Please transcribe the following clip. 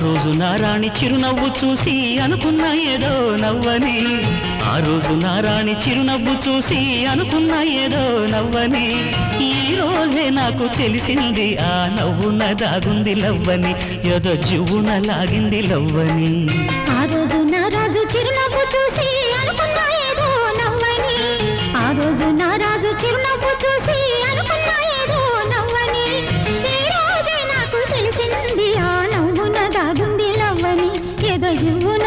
రోజు నారాణి చిరునవ్వు చూసి అనుకున్నా ఏదో నవ్వని, ఆ రోజు నారాణి చిరునవ్వు చూసి అనుకున్నా ఏదో నవ్వని, ఈ రోజే నాకు తెలిసింది ఆ నవ్వున దాగుంది లవ్వని, ఏదో జువ్వున లాగింది లవ్వని. ఆ రోజు నారాజు చిరునవ్వు చూసి అనుకున్నా ఏదో నవ్వని, ఆ రోజు నారాజు చిరునవ్వు చూసి అనుకున్నా ఏదో నవ్వని, ఈ రోజే నాకు తెలిసింది ఆ నవ్వున దాగుంది లవ్వని, ఏదో జువ్వున